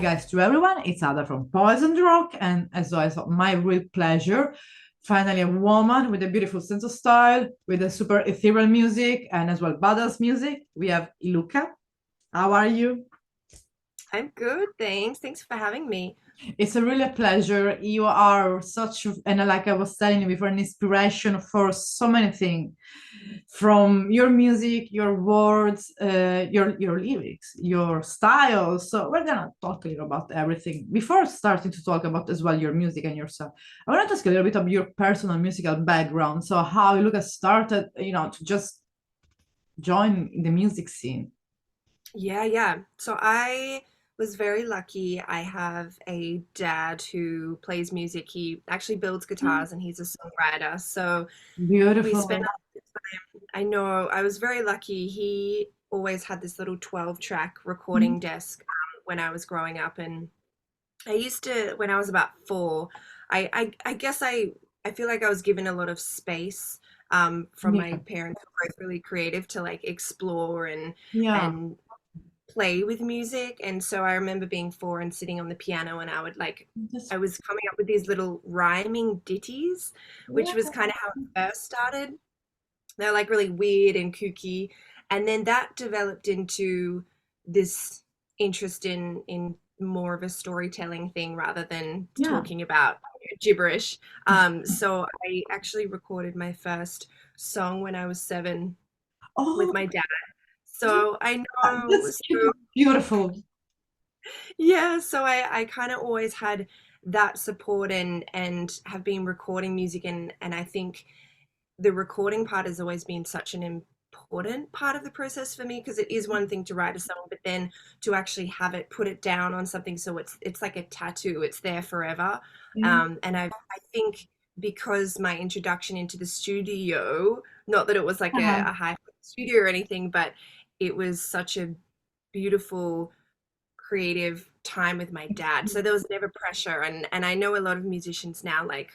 guys to everyone, it's Ada from Poison Rock, and as always, my real pleasure. Finally, a woman with a beautiful sense of style, with a super ethereal music and as well badass music. We have ILUKA. How are you? I'm good, thanks. Thanks for having me. It's a really a pleasure. You are such, and like I was telling you before, an inspiration for so many things, from your music, your words, your lyrics, your style. So we're gonna talk a little about everything. Before starting to talk about as well your music and yourself, I want to ask a little bit of your personal musical background. So how Lucas started, to just join the music scene. Yeah. So I was very lucky. I have a dad who plays music. He actually builds guitars and he's a songwriter. So we spent, Beautiful. I know, I was very lucky. He always had this little 12-track Mhm. recording desk when I was growing up. And I used to, when I was about four, I guess I feel like I was given a lot of space from my Yeah, parents who were both really creative to like explore yeah. and play with music. And so I remember being four and sitting on the piano and That's, I was coming up with these little rhyming ditties, which was yeah. kind of how it first started. They're like really weird and kooky. And then that developed into this interest in more of a storytelling thing rather than Yeah. talking about gibberish. So I actually recorded my first song when I was seven with Oh, my dad. So I know, that's beautiful. yeah, so I kind of always had that support and have been recording music and I think the recording part has always been such an important part of the process for me because it is one thing to write a song, but then to actually have it, put it down on something so it's like a tattoo, it's there forever. Yeah. And I think because my introduction into the studio, not that it was like a high studio or anything, but it was such a beautiful creative time with my dad. So there was never pressure and I know a lot of musicians now like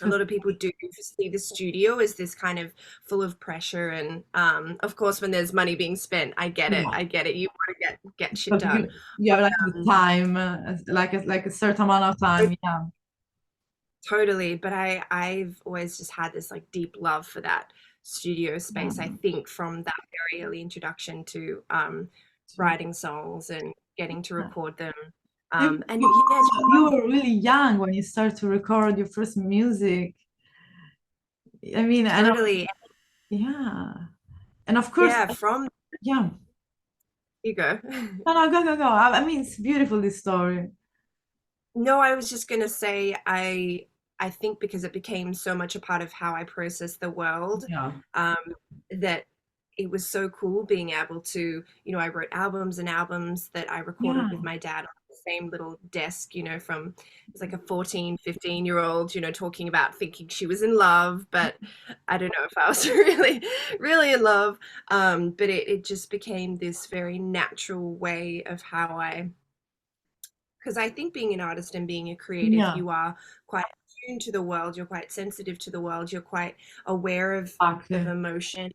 a lot of people do see the studio as this kind of full of pressure and of course when there's money being spent I get it Yeah. I get it you want to get shit Because done you but have like the time, like a certain amount of time. Yeah. totally but I've always just had this like deep love for that studio Yeah. space I think from that very early introduction to So, writing songs and getting to yeah. record them Maybe and yeah you were really young when you started to record your first music. I mean, and totally yeah, and of course, yeah from yeah. you go. No, no, go, go, go. I mean, it's beautiful this story. No, I was just gonna say I think because it became so much a part of how I process the world, Yeah. um, that it was so cool being able to, I wrote albums and albums that I recorded with Yeah. my dad on the same little desk, from it was like a 14, 15-year-old, talking about thinking she was in love, but I don't know if I was really, really in love. But it just became this very natural way of how I because I think being an artist and being a creative, Yeah. you are quite attuned to the world, you're quite sensitive to the world, you're quite aware of Exactly. emotion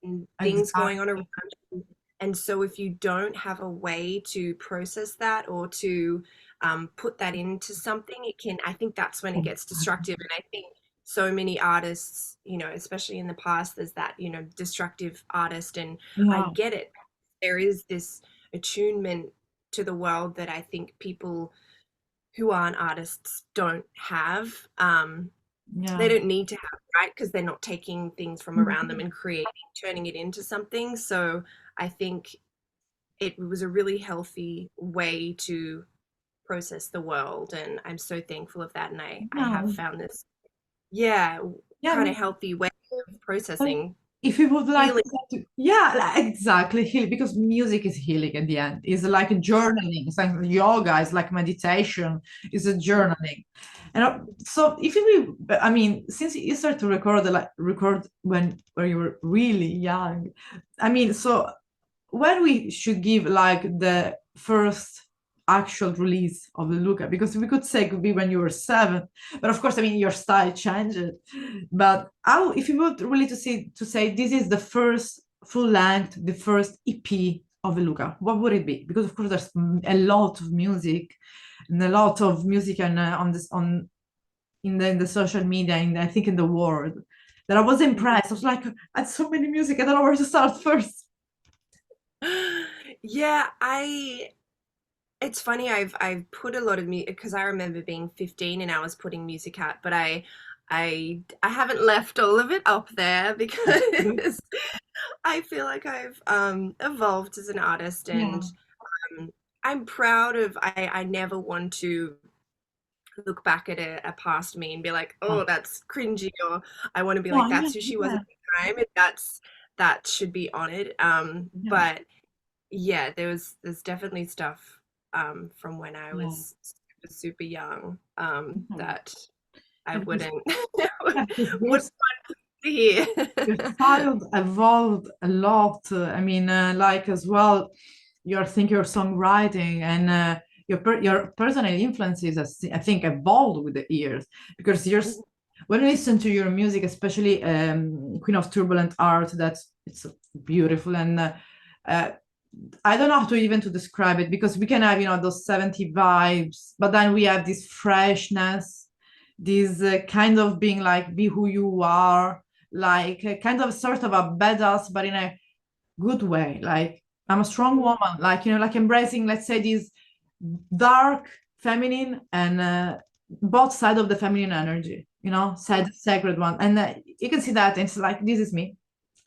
and things going on Exactly. around you. And so if you don't have a way to process that or to put that into something, I think that's when it gets destructive. And I think so many artists, especially in the past, there's that, destructive artist. And I Yeah. get it. There is this attunement to the world that I think people who aren't artists don't have. They Yeah. don't need to have, right? Because they're not taking things from around them Mhm. and creating, turning it into something. So I think it was a really healthy way to process the world. And I'm so thankful of that. And I have Yeah. found this, yeah, kind Yeah. of healthy way of But processing if you would like healing. to, yeah, exactly, heal, because music is healing at the end. It's like journaling. It's like yoga. It's like meditation. It's a journaling. And so, if you, I mean, since you start to record when you were really young, I mean, so when we should give like the first actual release of the Luca, because we could say it could be when you were seven, but of course, I mean, your style changed. But how, if you would really to say this is the first full length, the first EP of ILUKA, what would it be? Because of course there's a lot of music, and a lot of music and on this on in the social media, and I think in the world, that I was impressed. I was like, I had so many music, I don't know where to start first. Yeah, I it's funny, I've put a lot of music because I remember being 15 and I was putting music out, but I haven't left all of it up there because I feel like I've evolved as an artist, Yeah, and I'm proud of I never want to look back at a past me and be like, oh, that's cringy, or I want to be no, like, yeah, that's who she was yeah, at the time, and that should be honored. yeah, But yeah, there's definitely stuff from when I yeah. was super, super young Mhm. that I Yeah, wouldn't because would yours, want to hear. your style evolved a lot. I mean, like as well, your think your songwriting and your personal influences, I think, evolved with the years. Because when you listen to your music, especially Queen of Turbulent Art, that's it's beautiful, and uh, I don't know how to even to describe it, because we can have, those 70 vibes, but then we have this freshness, this kind of being like, be who you are, like kind of sort of a badass, but in a good way. Like, I'm a strong woman, like, like embracing, let's say, this dark feminine and both sides of the feminine energy, said sacred one. And you can see that it's like, this is me.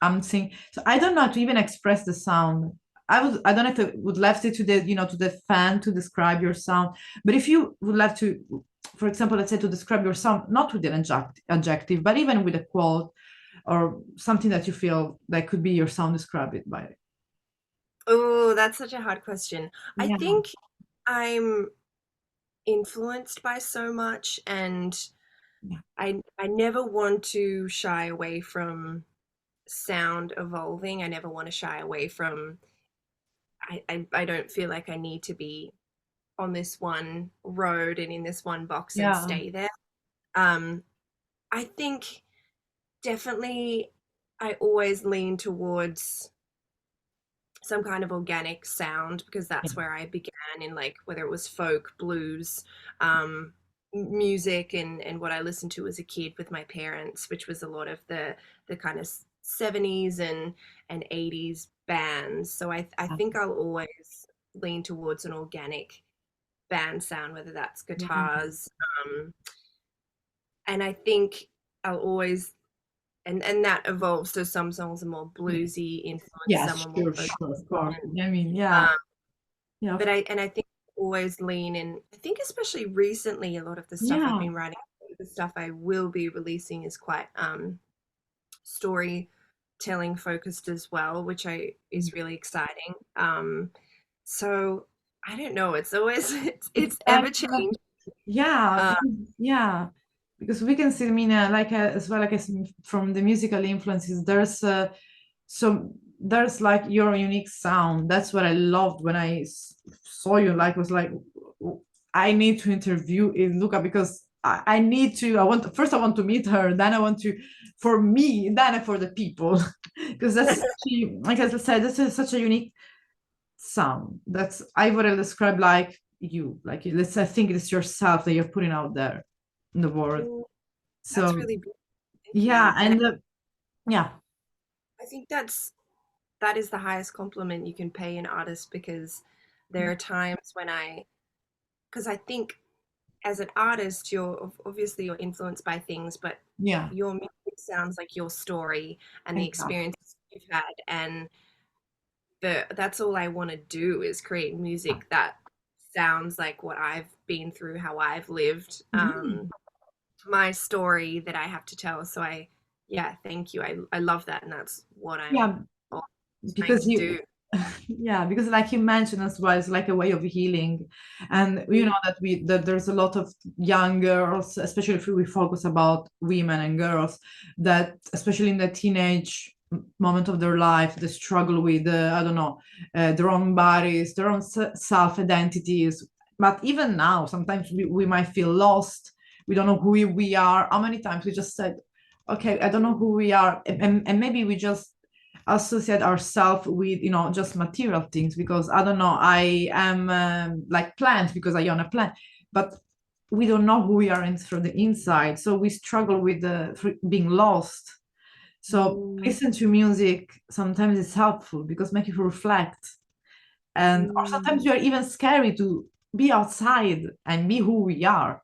I'm singing. So I don't know how to even express the sound. I don't know if I would left it to the, to the fan to describe your sound. But if you would like to, for example, let's say, to describe your sound, not with an adjective, but even with a quote or something that you feel that could be your sound, describe it by. Oh, that's such a hard question. I Yeah. think I'm influenced by so much, and Yeah. I never want to shy away from sound evolving. I never want to shy away from I don't feel like I need to be on this one road and in this one box and Yeah. stay there. Um, I think definitely I always lean towards some kind of organic sound because Yeah. that's where I began in, like, whether it was folk, blues, um, music, and what I listened to as a kid with my parents, which was a lot of the kind of 70s and 80s bands. So I think I'll always lean towards an organic band sound, whether that's Yeah. guitars. And I think I'll always and that evolves. So some songs are more Yeah. bluesy influenced, Yeah, some are more sure, folk. sure, of course. I mean, yeah. Um, Yeah. but I think always lean in. I think especially recently, a lot of the stuff I've Yeah. been writing, the stuff I will be releasing is quite storytelling focused as well, which I is really exciting. So I don't know. It's always it's ever changing. Yeah, Uh, yeah, because we can see, I mean, like as well, like as from the musical influences, so there's like your unique sound. That's what I loved when I saw you. Like, was like, I need to interview Luca, because I need to. I want to meet her. Then I want to, for me, then for the people, because like as I said, this is such a unique sound. That's I would describe like you, like let's I think it's yourself that you're putting out there in the world. that's So really beautiful. Thank yeah, you. And and yeah, I think that is the highest compliment you can pay an artist, because there yeah, are times when because I think as an artist, obviously you're influenced by things, but yeah, your music sounds like your story and the exactly. experiences you've had, and that's all I want to do is create music that sounds like what I've been through, how I've lived, Mhm. my story that I have to tell. So yeah, thank you. I love that, and that's what I'm Yeah, always trying because to do. yeah, because like you mentioned as well, it's like a way of healing. And you know that there's a lot of young girls, especially if we focus about women and girls, that especially in the teenage moment of their life, they struggle with I don't know, their own bodies, their own self identities. But even now, sometimes we might feel lost. We don't know who we are. How many times we just said, okay, I don't know who we are, and maybe we just associate ourselves with, you know, just material things, because I don't know, I am like plant because I own a plant, but we don't know who we are from the inside, so we struggle with being lost. So listen to music, sometimes it's helpful because make you reflect, and or sometimes you are even scary to be outside and be who we are.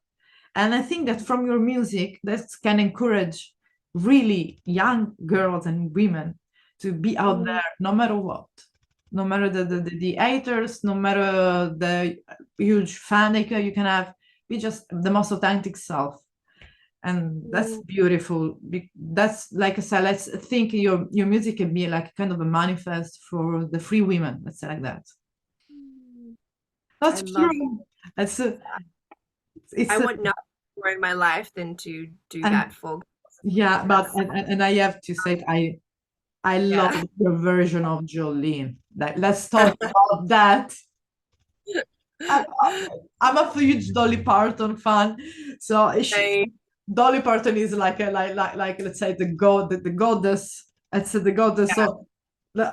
And I think that from your music, that can encourage really young girls and women to be out there no matter what, no matter the haters, no matter the huge fan you can have, be just the most authentic self. And that's beautiful. That's, like I said, let's think your music can be like kind of a manifest for the free women, let's say like that. That's true. That's I want nothing more in my life than to do that for. Yeah, but and I have to say, I love your version of Jolene. Like, let's talk about that. I'm a huge Dolly Parton fan, so Dolly Parton is like let's say the goddess. It's the goddess of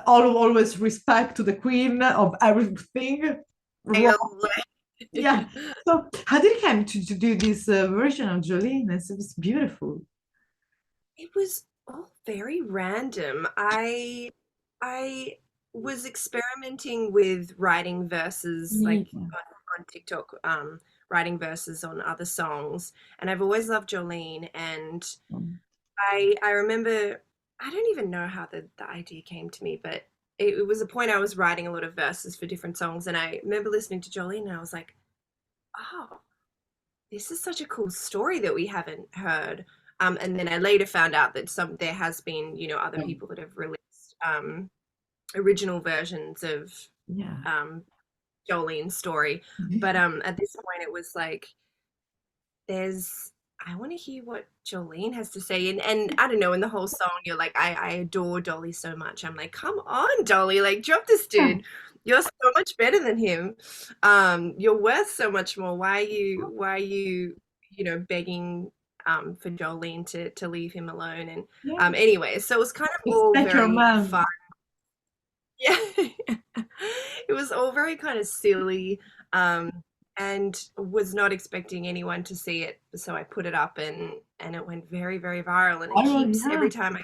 always respect to the queen of everything. Yeah. So how did you come to do this version of Jolene? It was beautiful. It was all very random. I was experimenting with writing verses like on TikTok, writing verses on other songs, and I've always loved Jolene. And I remember, I don't even know how the idea came to me, but it was a point I was writing a lot of verses for different songs, and I remember listening to Jolene, and I was like, oh, this is such a cool story that we haven't heard. And then I later found out that there has been, you know, other people that have released original versions of Jolene's story. But at this point, it was like, I want to hear what Jolene has to say. And I don't know, in the whole song, you're like, I adore Dolly so much. I'm like, come on, Dolly, like, drop this dude. You're so much better than him. You're worth so much more. Why are you, you know, begging for Jolene to leave him alone? And anyway, so it was kind of all very fun. Yeah. It was all very kind of silly. And was not expecting anyone to see it, so I put it up, and it went very, very viral. And it keeps every time I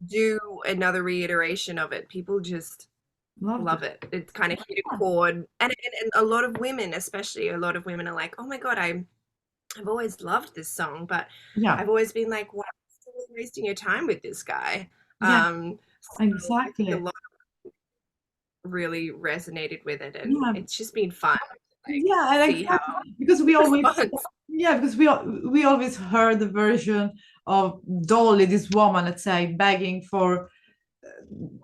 do another reiteration of it, people just love it. It's kind of hit a chord, and a lot of women, especially a lot of women, are like, "Oh my God, I've always loved this song, but I've always been like, why are you wasting your time with this guy?" So exactly. A lot of really resonated with it, and it's just been fun. Because we always because we always heard the version of Dolly, this woman, let's say, begging for,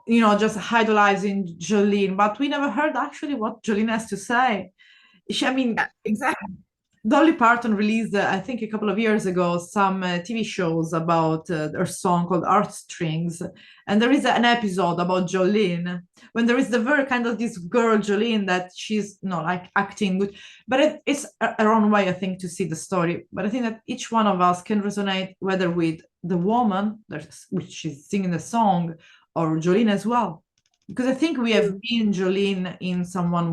you know, just idolizing Jolene, but we never heard actually what Jolene has to say. Exactly. Dolly Parton released, I think a couple of years ago, some TV shows about her song called Heartstrings. And there is an episode about Jolene, when there is the very kind of this girl, Jolene, that she's, you know, like acting good. But it's a wrong way, I think, to see the story. But I think that each one of us can resonate, whether with the woman, which is singing the song, or Jolene as well. Because I think we have been Jolene in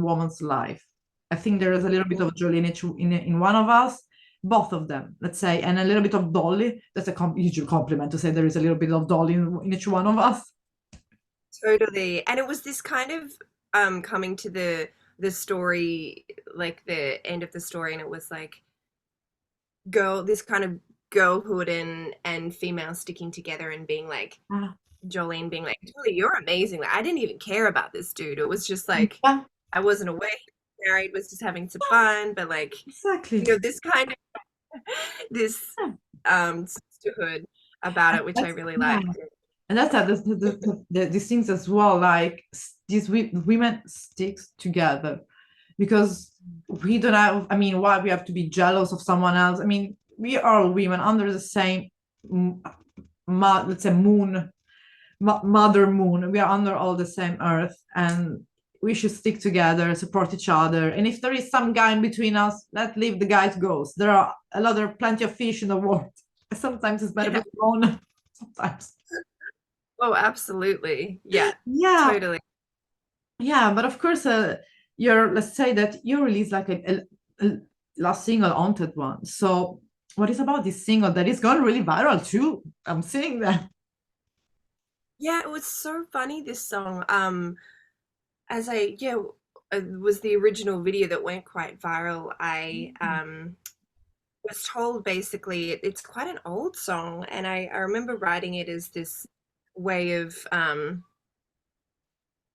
woman's life. I think there is a little bit of Jolene in one of us, both of them, let's say, and a little bit of Dolly. That's a huge compliment to say there is a little bit of Dolly in each one of us. Totally. And it was this kind of coming to the story, like the end of the story, and it was like this kind of girlhood and female sticking together and being like, Jolene being like, Dolly, you're amazing. Like, I didn't even care about this dude. It was just like, I wasn't aware married, was just having some fun, but like, you know, this kind of this sisterhood about it, which I really liked. And that's these things as well, like these women sticks together, because we don't have, I mean, why we have to be jealous of someone else? I mean, we are all women under the same let's say mother moon. We are under all the same earth, and we should stick together, support each other. And if there is some guy in between us, let leave the guys go. There are plenty of fish in the world. Sometimes it's better to be alone. Sometimes. Oh, absolutely. Yeah, Yeah, totally. yeah, but of course, let's say that you release like a last single, Haunted One. So, what is about this single that is gone really viral too? I'm seeing that. Yeah, it was so funny this song. As I yeah, it was the original video that went quite viral. I was told basically it's quite an old song, and I remember writing it as this way of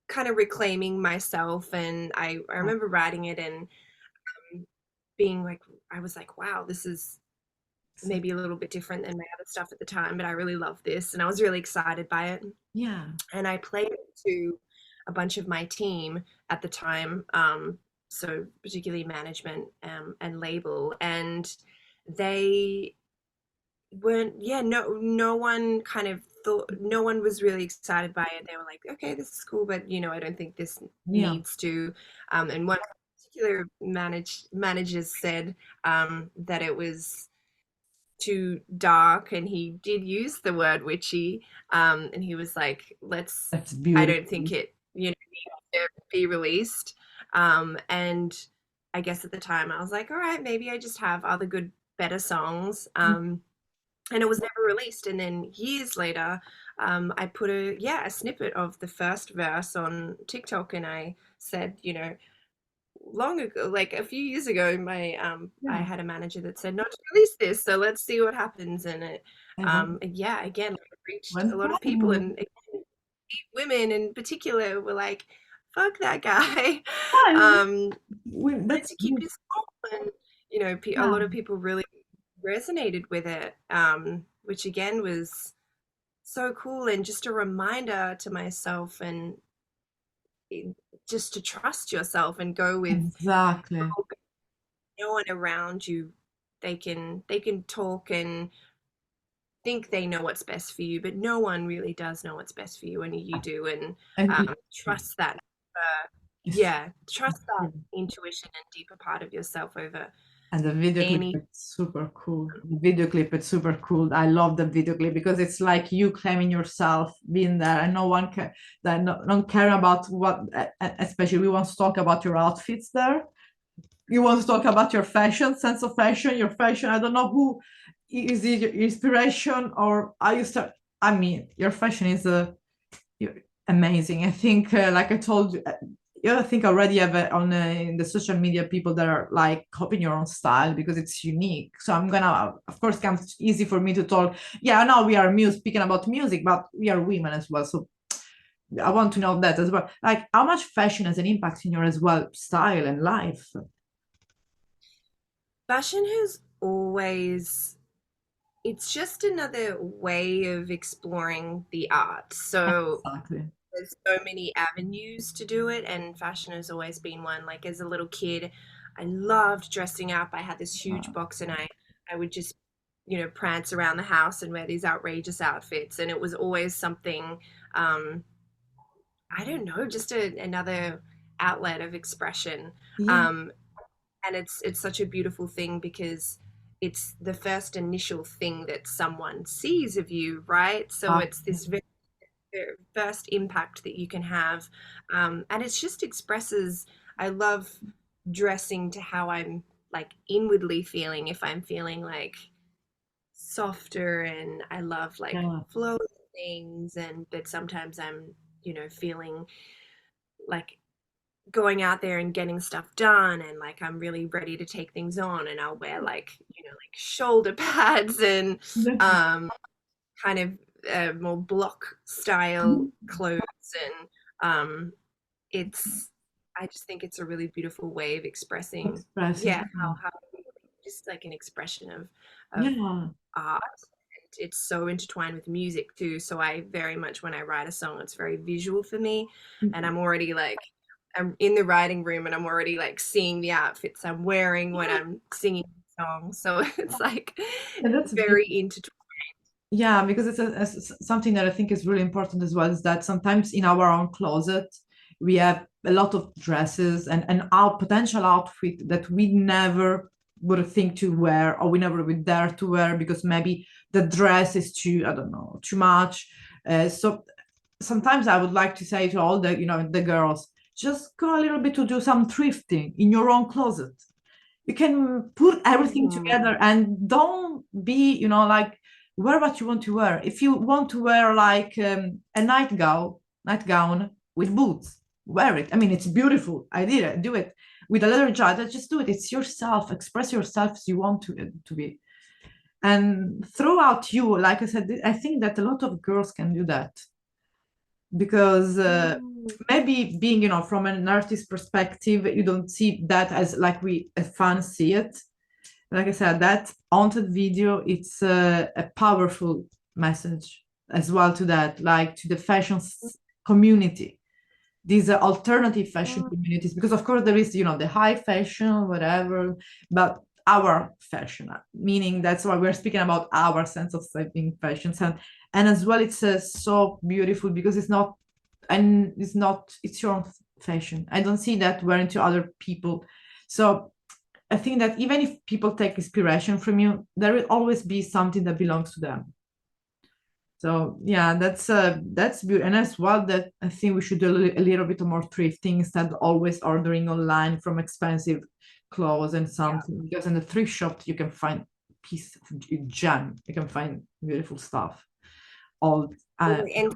kind of reclaiming myself, and I remember writing it and being like, I was like, wow, this is maybe a little bit different than my other stuff at the time, but I really love this, and I was really excited by it. Yeah, And I played it to a bunch of my team at the time, so particularly management and label, and they weren't, yeah, no one kind of thought, no one was really excited by it. They were like, okay, this is cool, but I don't think this yeah, needs to. And one particular managers said that it was too dark, and he did use the word witchy, and he was like, let's, that's I don't think beautiful. it needs to be released. And I guess at the time I was like, all right, maybe I just have other good, better songs. And it was never released, and then years later I put a snippet of the first verse on TikTok, and I said, long ago, like a few years ago, my I Yeah, had a manager that said not to release this, so let's see what happens. And it I went, yeah, again, like, it reached a went lot of people, viral. and again, women in particular were like, fuck that guy. Yeah, um Wanted that's to keep good. his soul, and a Yeah, lot of people really resonated with it, which again was so cool, and just a reminder to myself, and just to trust yourself and go with exactly. no one around you. They can talk and think they know what's best for you, but no one really does know what's best for you, only you do. And And trust that it's yeah, trust that intuition and deeper part of yourself over and the video clip any. is super cool. The video clip is super cool. I love the video clip because it's like you claiming yourself, being there, and no one can that no, don't care about what. Especially, we want to talk about your outfits there. You want to talk about your fashion, sense of fashion, your fashion. I don't know who is it your inspiration or are you start. I mean, your fashion is amazing. I think, like I told you, I think already have on in the social media people that are like copying your own style because it's unique. So I'm gonna, of course, comes easy for me to talk. Yeah, now we are speaking about music, but we are women as well. So I want to know that as well. Like, how much fashion has an impact in your as well style and life? Fashion has always, it's just another way of exploring the art. So Exactly. there's so many avenues to do it, and fashion has always been one. Like as a little kid, I loved dressing up. I had this huge box, and I would just prance around the house and wear these outrageous outfits, and it was always something, um I don't know, just another outlet of expression. Yeah, um and it's such a beautiful thing because it's the first initial thing that someone sees of you, right? So it's this absolutely. first impact that you can have. And it just expresses, I love dressing to how I'm like inwardly feeling. If I'm feeling like softer, and I love like Yeah, flow things, and but sometimes I'm feeling like going out there and getting stuff done, and like I'm really ready to take things on, and I'll wear like like shoulder pads and definitely. um kind of more block style clothes. And it's, I just think it's a really beautiful way of expressing, Expressing. yeah, Yeah. how just like an expression of Yeah. art. And it's so intertwined with music too, so I very much, when I write a song, it's very visual for me, and I'm already like, I'm in the writing room, and I'm already like seeing the outfits I'm wearing when I'm singing the song. So it's like Yeah, that's very intertwined. yeah, because it's something that I think is really important as well is that sometimes in our own closet we have a lot of dresses and our potential outfit that we never would think to wear or we never would dare to wear because maybe the dress is too, I don't know, too much. So sometimes I would like to say to all the, the girls, just go a little bit to do some thrifting in your own closet. You can put everything Mhm. together and don't be, like, wear what you want to wear. If you want to wear like a nightgown with boots, wear it. I mean, it's beautiful. I did it. Do it with a leather jacket. Just do it. It's yourself. Express yourself as you want to be. And throughout you, like I said, I think that a lot of girls can do that because Mm. maybe being, from an artist perspective, you don't see that as like we as fans see it. Like I said, that haunted video, it's a powerful message as well to that, like to the fashion community, these alternative fashion Mm. communities, because of course there is, the high fashion, whatever, but our fashion, meaning that's why we're speaking about our sense of being fashions, and as well it's so beautiful because it's your own fashion. I don't see that wearing to other people. So I think that even if people take inspiration from you, there will always be something that belongs to them. So yeah, that's beautiful. And as well, that I think we should do a little bit more thrifting instead of always ordering online from expensive clothes and Yeah. something. Because in the thrift shop you can find piece of gem. You can find beautiful stuff. All Totally. And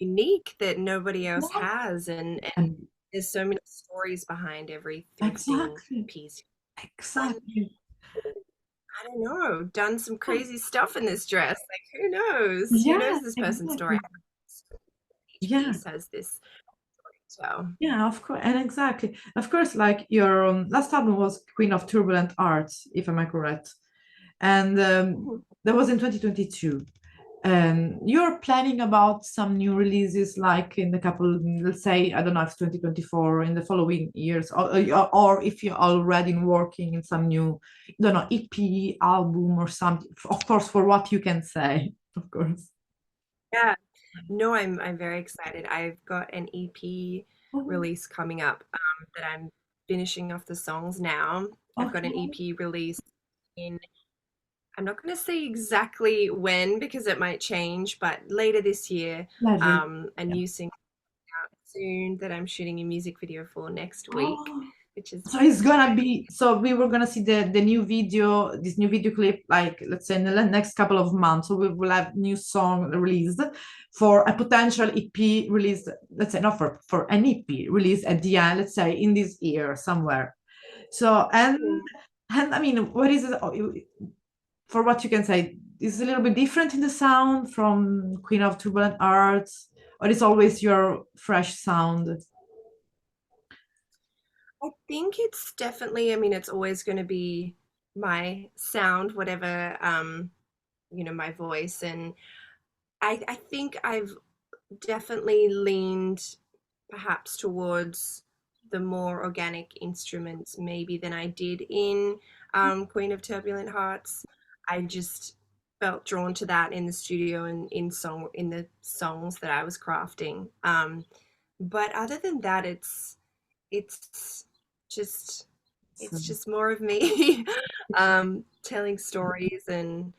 unique that nobody else yeah, has, and and there's so many stories behind every thrifting exactly, piece. One, exactly. I don't know, done some crazy stuff in this dress. Like, who knows? Who Yeah, knows this person's story? exactly. Each Yeah. piece has this story. So, Yeah, of course, and exactly. Of course, like your last album was Queen of Turbulent Arts, if am I correct? And mhm. that was in 2022. And you're planning about some new releases, like in the couple, let's say, I don't know if it's 2024 or in the following years, or if you're already working in some new, I don't know, EP album or something. Of course, for what you can say, of course. Yeah. No, I'm very excited. I've got an EP Oh, release coming up that I'm finishing off the songs now. I've got an okay. EP release in, I'm not going to say exactly when because it might change, but later this year, Pleasure. a Yeah. new single out soon that I'm shooting a music video for next week, Oh. which is So it's gonna be, so we were gonna see the new video, this new video clip, like let's say in the next couple of months. So we will have new song released for a potential EP release, let's say not for an EP release at the end, let's say in this year somewhere. So and I mean, what is it for what you can say? Is it a little bit different in the sound from Queen of Turbulent Arts, or is always your fresh sound? I think it's definitely, I mean, it's always going to be my sound, whatever, my voice. And I think I've definitely leaned perhaps towards the more organic instruments maybe than I did in Queen of Turbulent Hearts. I just felt drawn to that in the studio and in the songs that I was crafting. But other than that, it's just So, more of me telling stories and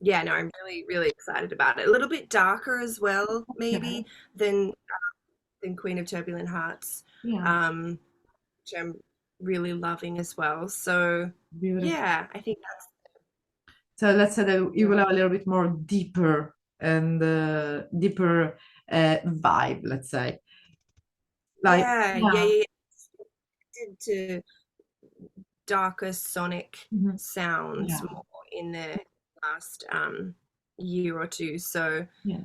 yeah, no, I'm really really excited about it. A little bit darker as well okay. maybe than Queen of Turbulent Hearts, Yeah, um, which I'm really loving as well. So beautiful. yeah, I think that's So let's say that you yeah. will have a little bit more deeper and deeper vibe, let's say. Like, Yeah, yeah, yeah. yeah, yeah. To darker sonic Mhm. sounds Yeah. more in the last year or two. So Yeah.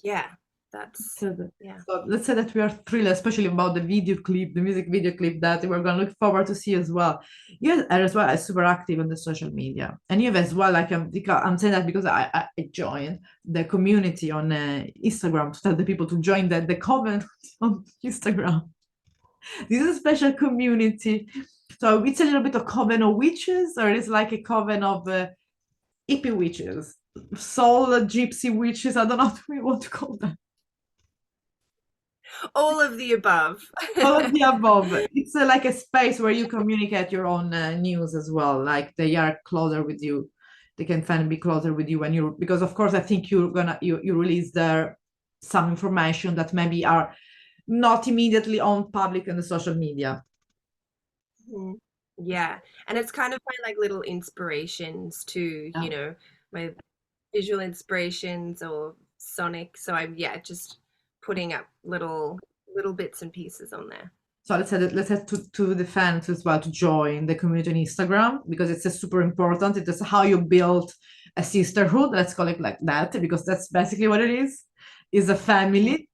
yeah, that's So, yeah. so let's say that we are thrilled, especially about the video clip, the music video clip that we're going to look forward to see as well. You are as well as super active on the social media, and you have as well, like I'm saying that because I joined the community on Instagram to tell the people to join the comment on Instagram. This is a special community. So it's a little bit of coven of witches, or it's like a coven of hippie witches, soul gypsy witches. I don't know what we want to call them. All of the above. All of the above. It's like a space where you communicate your own news as well. Like they are closer with you. they can finally be closer with you when you're, because of course I think you release there some information that maybe are not immediately on public and the social media. Mhm. Yeah, and it's kind of my like little inspirations too, Yeah. my visual inspirations or sonic. So I'm yeah, just putting up little bits and pieces on there. So let's say to the fans as well to join the community on Instagram because it's a super important. It is how you build a sisterhood. Let's call it like that because that's basically what it is a Mhm. family.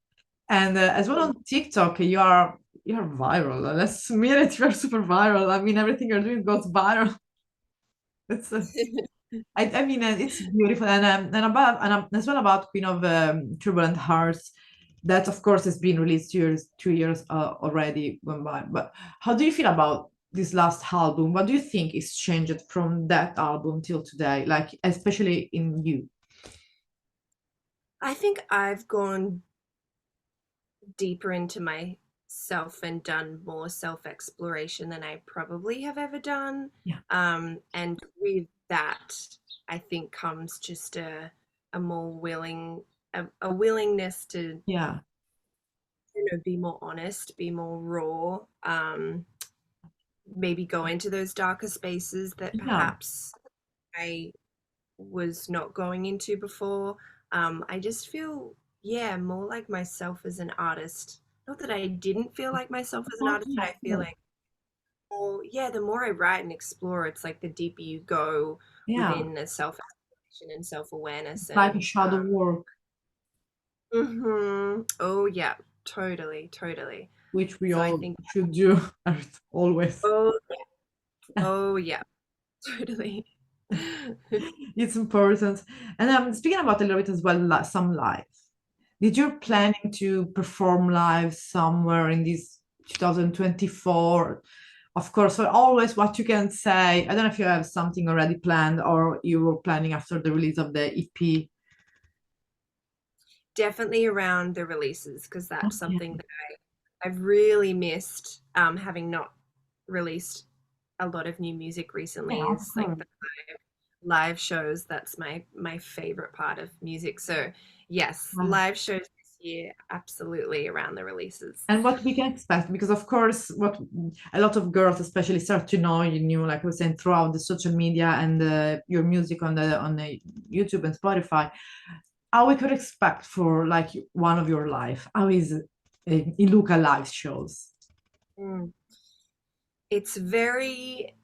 And as well on TikTok, you're viral. Let's admit it, you're super viral. I mean, everything you're doing goes viral. It's I mean, it's beautiful, and as well about Queen of Turbulent Hearts. That, of course, has been released 2 years already gone by. But how do you feel about this last album? What do you think is changed from that album till today? Like, especially in you? I think I've gone deeper into myself and done more self exploration than I probably have ever done. Yeah, And with that, I think comes just a more a willingness to, yeah, be more honest, be more raw, maybe go into those darker spaces that yeah, perhaps I was not going into before. I just feel, yeah, more like myself as an artist. Not that I didn't feel like myself as an oh, artist, but yeah, I feel yeah, like, oh, yeah, the more I write and explore, it's like the deeper you go yeah. within the self exploration and self awareness. Like a And, shadow work, oh, yeah, totally, totally. which we So I all think, should do always. oh, oh, yeah, totally. It's important. And speaking about a little bit as well, some live. Did you planning to perform live somewhere in this 2024? Of course, so always what you can say. I don't know if you have something already planned or you were planning after the release of the EP. Definitely around the releases because that's something Okay. that I've really missed, having not released a lot of new music Yeah, recently. of Is like course. the live shows. That's my favorite part of music. So yes, Wow. live shows this year, absolutely around the releases. And what we can expect, because of course, what a lot of girls especially start to know you, like I was saying, throughout the social media and your music on the YouTube and Spotify. How we could expect for like one of your life? How is ILUKA live shows? Mm. It's very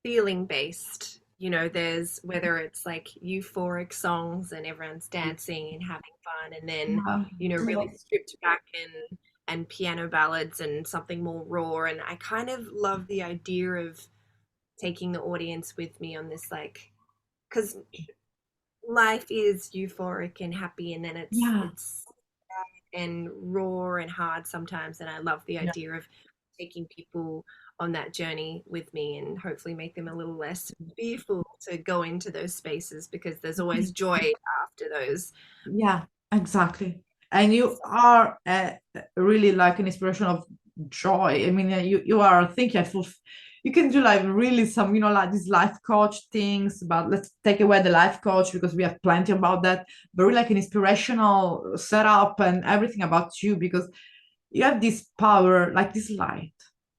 feeling based. There's whether it's like euphoric songs and everyone's dancing and having fun, and then, Yeah. really stripped back and piano ballads and something more raw. And I kind of love the idea of taking the audience with me on this, like, because life is euphoric and happy, and then it's Yeah. it's and raw and hard sometimes. And I love the Yeah. idea of taking people on that journey with me and hopefully make them a little less fearful to go into those spaces because there's always joy after those. Yeah, exactly. And you are really like an inspiration of joy. I mean, you are thinking for you can do like really some, like these life coach things, but let's take away the life coach because we have plenty about that, but really like an inspirational setup and everything about you because you have this power, like this light.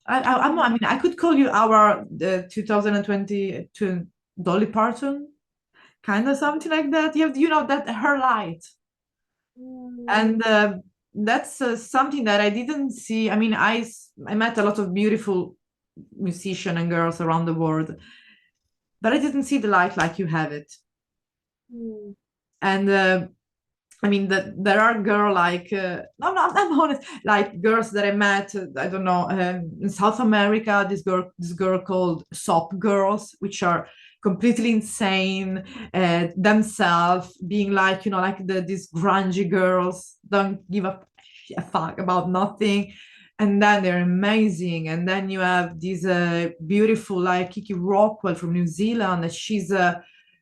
I mean, I could call you our 2020 to Dolly Parton, kind of something like that. You have, that her light, Mm. and that's something that I didn't see. I mean, I met a lot of beautiful musicians and girls around the world, but I didn't see the light like you have it. Mm. And I mean that there are girls like no, no, I'm honest, like girls that I met. I don't know, in South America. This girl called Sop Girls, which are completely insane themselves, being like like these grungy girls don't give a fuck about nothing, and then they're amazing. And then you have this beautiful like Kiki Rockwell from New Zealand. That she's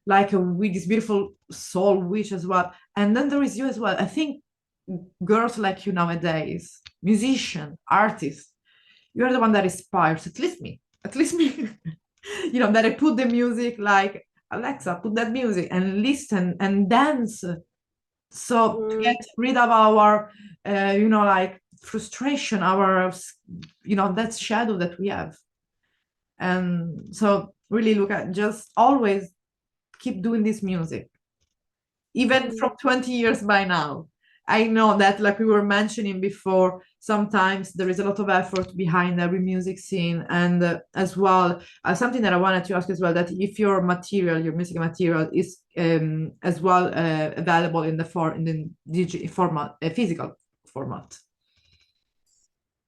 like with this beautiful soul witch as well. And then there is you as well. I think girls like you nowadays, musician, artists, you're the one that inspires, at least me, that I put the music like Alexa, put that music and listen and dance. So to Mm. get rid of our, like frustration, our, that shadow that we have. And so really look at, just always keep doing this music, even from 20 years by now. I know that, like we were mentioning before, sometimes there is a lot of effort behind every music scene. And as well, something that I wanted to ask as well, that if your material, your music material is as well available in the digital format, physical format.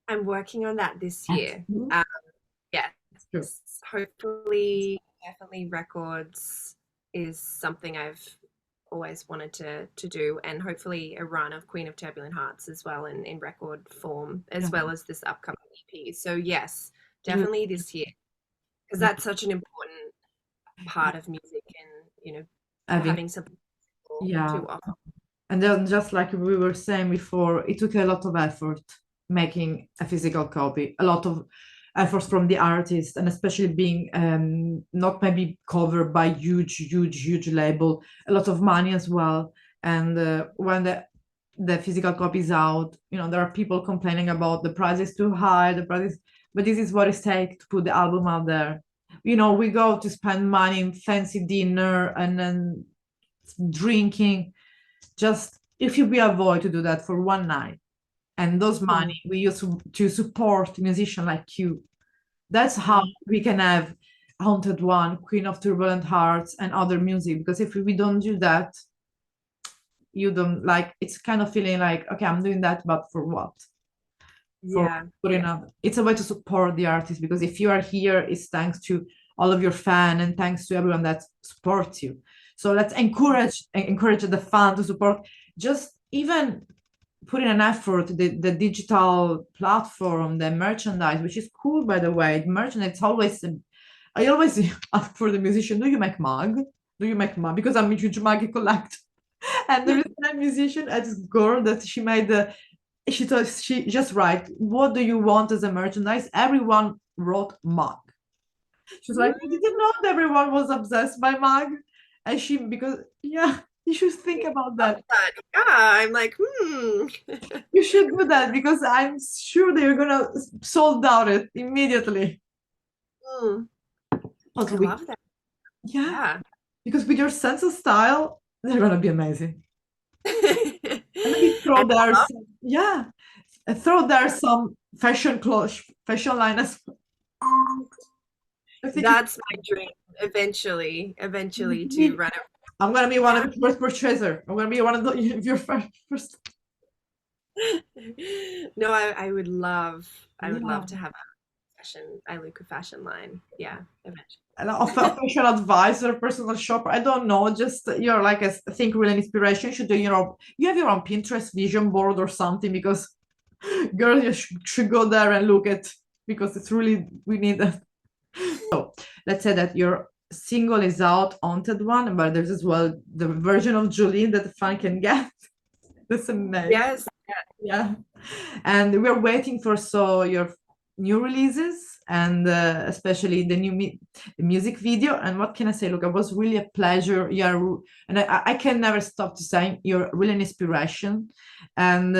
I'm working on that this year. Absolutely. Yes, Sure. hopefully, definitely records is something I've always wanted to do, and hopefully a run of Queen of Turbulent Hearts as well in record form, as Yeah. well as this upcoming EP. So yes, Really. definitely this year, because Yeah. that's such an important part of music, and Having, having something yeah. to offer. And then, just like we were saying before, it took a lot of effort making a physical copy, a lot of efforts from the artist, and especially being not maybe covered by huge label, a lot of money as well. And when the physical copy is out, there are people complaining about the price is too high, but this is what it takes to put the album out there. We go to spend money in fancy dinner and then drinking. Just if we avoid to do that for one night, and those money we use to support musicians like you, that's how we can have Haunted One, Queen of Turbulent Hearts, and other music. Because if we don't do that, you don't, like, it's kind of feeling like, okay, I'm doing that, but for what? For Yeah, putting up, it's a way to support the artist, because if you are here, it's thanks to all of your fan and thanks to everyone that supports you. So let's encourage the fan to support, just even putting an effort, the digital platform, the merchandise, which is cool, by the way. The merchandise, it's always, I always ask for the musician, do you make mug? Do you make mug? Because I'm a huge mug collector. And there is a musician, a girl, that she made she thought, she just write, what do you want as a merchandise? Everyone wrote mug. She's like, I didn't know that everyone was obsessed by mug. And because, yeah, you should think about that. yeah. I'm like, You should do that, because I'm sure they're gonna sold out it immediately. Also, I love that. yeah, Yeah. because with your sense of style, they're gonna be amazing. And maybe And yeah, and throw there some fashion clothes, fashion line as well. I think that's my dream eventually to run I'm gonna be one of your first purchaser. I'm gonna be one of your first. No, I would love Yeah. to have a fashion ILUKA fashion line. Yeah, eventually. And a fashion advisor, personal shopper. I don't know. Just you're like a think real inspiration. You should do, you have your own Pinterest vision board or something, because girl, you should go there and look at, because it's really, we need that. So let's say that your single is out, Haunted One, but there's as well the version of Jolene that the fan can get. That's amazing. Yes. Yeah. And we're waiting for your new releases, and especially the the music video. And what can I say? Look, it was really a pleasure. Yeah, and I can never stop to say you're really an inspiration. And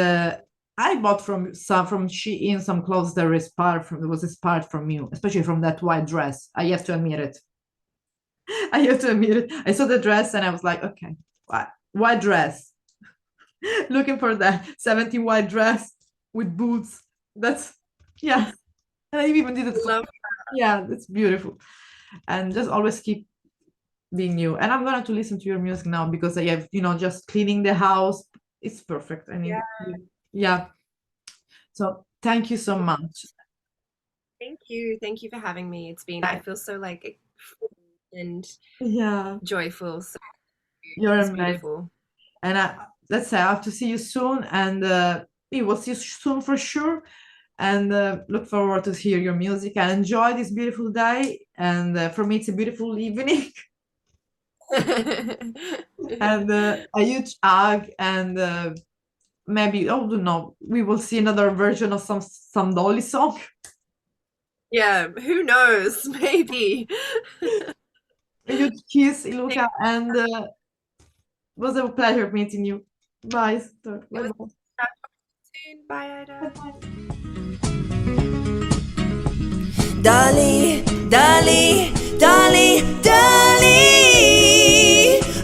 I bought from Shein some clothes that was inspired from you, especially from that white dress. I have to admit it. I have to admit it. I saw the dress and I was like, okay, white dress. Looking for that 70 white dress with boots. That's, yeah. And I even did it for, yeah, that's beautiful. And just always keep being you. And I'm going to listen to your music now, because I have, just cleaning the house. It's perfect. I mean, yeah. So thank you so much. Thank you for having me. I feel so like and Yeah, joyful. So you're it's amazing. beautiful. And let's say I have to see you soon, and we will see you soon for sure. And look forward to hear your music, and enjoy this beautiful day. And for me, it's a beautiful evening. And a huge hug, and maybe, oh, don't know, we will see another version of some Dolly song. Yeah, who knows? Maybe. a huge kiss, ILUKA, and it was a pleasure meeting you. Bye, sister. It Bye was bye. soon. Bye, Bye Ida. bye. Dolly, Dolly, Dolly, Dolly,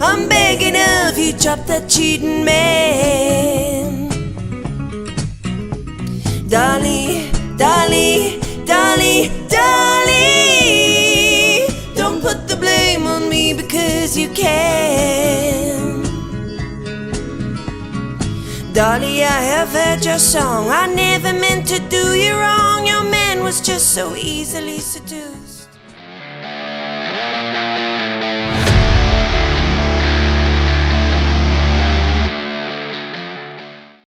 I'm begging of you, drop that cheating man. Dolly, Dolly, Dolly, Dolly, don't put the blame on me because you can. Dolly, I have heard your song. I never meant to do you wrong. Your man was just so easily seduced.